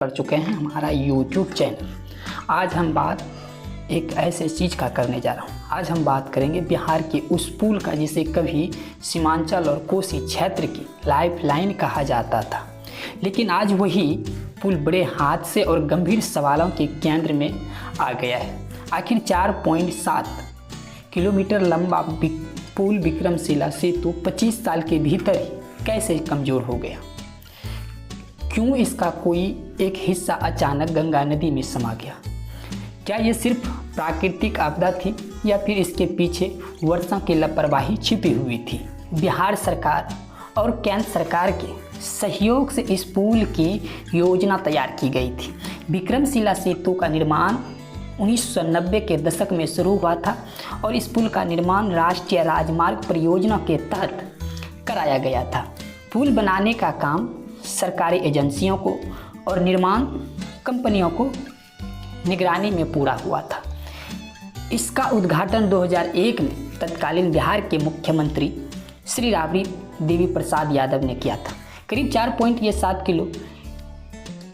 कर चुके हैं हमारा YouTube चैनल। आज हम बात एक ऐसे चीज़ का करने जा रहा हूँ। आज हम बात करेंगे बिहार के उस पुल का जिसे कभी सीमांचल और कोसी क्षेत्र की लाइफलाइन कहा जाता था, लेकिन आज वही पुल बड़े हादसे और गंभीर सवालों के केंद्र में आ गया है। आखिर 4.7 किलोमीटर लंबा पुल विक्रमशिला सेतु 25 साल के भीतर ही कैसे कमज़ोर हो गया? क्यों इसका कोई एक हिस्सा अचानक गंगा नदी में समा गया? क्या ये सिर्फ प्राकृतिक आपदा थी या फिर इसके पीछे वर्षों की लापरवाही छिपी हुई थी? बिहार सरकार और केंद्र सरकार के सहयोग से इस पुल की योजना तैयार की गई थी। विक्रमशिला सेतु का निर्माण 1990 के दशक में शुरू हुआ था और इस पुल का निर्माण राष्ट्रीय राजमार्ग परियोजना के तहत कराया गया था। पुल बनाने का काम सरकारी एजेंसियों को और निर्माण कंपनियों को निगरानी में पूरा हुआ था। इसका उद्घाटन 2001 में तत्कालीन बिहार के मुख्यमंत्री श्री राबड़ी देवी प्रसाद यादव ने किया था। करीब 4.7 किलो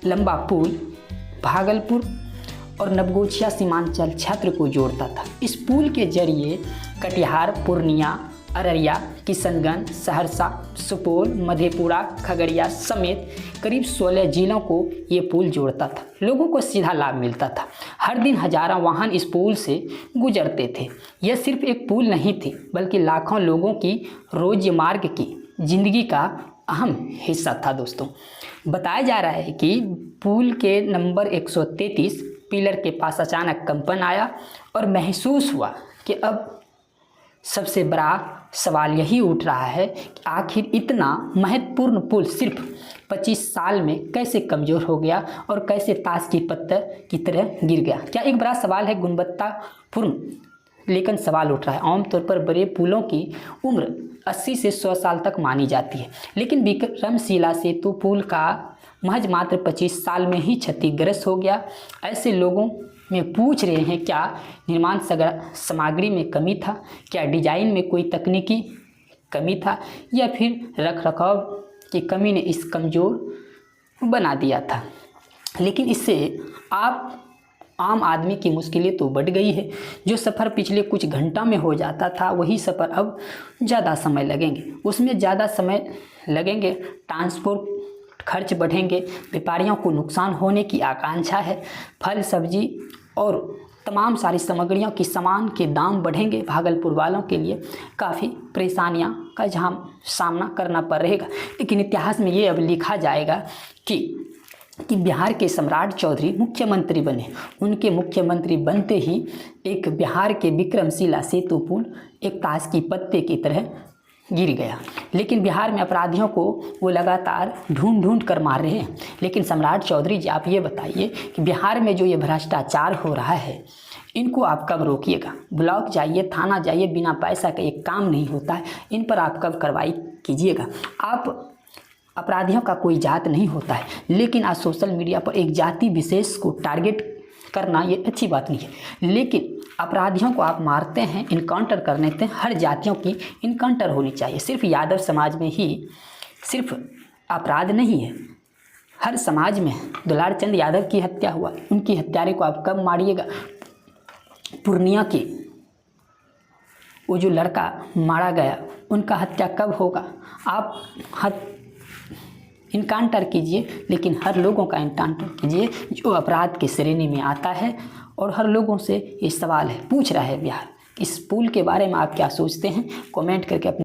लंबा पुल भागलपुर और नवगछिया सीमांचल क्षेत्र को जोड़ता था। इस पुल के जरिए कटिहार, पूर्णिया, अररिया, किशनगंज, सहरसा, सुपौल, मधेपुरा, खगड़िया समेत करीब 16 जिलों को ये पुल जोड़ता था। लोगों को सीधा लाभ मिलता था। हर दिन हजारों वाहन इस पुल से गुजरते थे। यह सिर्फ एक पुल नहीं थी, बल्कि लाखों लोगों की रोजमार्ग की जिंदगी का अहम हिस्सा था। दोस्तों, बताया जा रहा है कि पुल के नंबर 133 पिलर के पास अचानक कंपन आया और महसूस हुआ कि अब सबसे बड़ा सवाल यही उठ रहा है कि आखिर इतना महत्वपूर्ण पुल सिर्फ 25 साल में कैसे कमज़ोर हो गया और कैसे ताश की पत्थर की तरह गिर गया। क्या एक बड़ा सवाल है गुणवत्तापूर्ण, लेकिन सवाल उठ रहा है। आमतौर पर बड़े पुलों की उम्र 80 से 100 साल तक मानी जाती है, लेकिन विक्रमशिला सेतु पुल का महज मात्र 25 साल में ही क्षतिग्रस्त हो गया। ऐसे लोगों में पूछ रहे हैं, क्या निर्माण सामग्री में कमी था, क्या डिजाइन में कोई तकनीकी कमी था, या फिर रखरखाव की कमी ने इस कमज़ोर बना दिया था। लेकिन इससे आम आदमी की मुश्किलें तो बढ़ गई है। जो सफ़र पिछले कुछ घंटा में हो जाता था, वही सफ़र अब ज़्यादा समय लगेंगे, उसमें ज़्यादा समय लगेंगे। ट्रांसपोर्ट खर्च बढ़ेंगे, व्यापारियों को नुकसान होने की आकांक्षा है। फल, सब्जी और तमाम सारी सामग्रियों की सामान के दाम बढ़ेंगे। भागलपुर वालों के लिए काफ़ी परेशानियां का सामना करना पड़ रहेगा। लेकिन इतिहास में ये अब लिखा जाएगा कि बिहार के सम्राट चौधरी मुख्यमंत्री बने। उनके मुख्यमंत्री बनते ही एक बिहार के विक्रमशिला सेतु पुल एक ताश की पत्ते की तरह गिर गया। लेकिन बिहार में अपराधियों को वो लगातार ढूंढ कर मार रहे हैं। लेकिन सम्राट चौधरी जी, आप ये बताइए कि बिहार में जो ये भ्रष्टाचार हो रहा है, इनको आप कब रोकिएगा? ब्लॉक जाइए, थाना जाइए, बिना पैसा का एक काम नहीं होता है। इन पर आप कब कार्रवाई कीजिएगा? आप अपराधियों का कोई जात नहीं होता है, लेकिन आज सोशल मीडिया पर एक जाति विशेष को टारगेट करना ये अच्छी बात नहीं है। लेकिन अपराधियों को आप मारते हैं, इनकाउंटर कर देते हैं। हर जातियों की इनकाउंटर होनी चाहिए। सिर्फ यादव समाज में ही सिर्फ अपराध नहीं है, हर समाज में। दुलार चंद यादव की हत्या हुआ, उनकी हत्यारे को आप कब मारिएगा? पूर्णिया के वो जो लड़का मारा गया, उनका हत्या कब होगा? आप इनकाउंटर कीजिए, लेकिन हर लोगों का इनकाउंटर कीजिए जो अपराध की श्रेणी में आता है। और हर लोगों से ये सवाल है, पूछ रहा है बिहार, इस पुल के बारे में आप क्या सोचते हैं? कमेंट करके अपने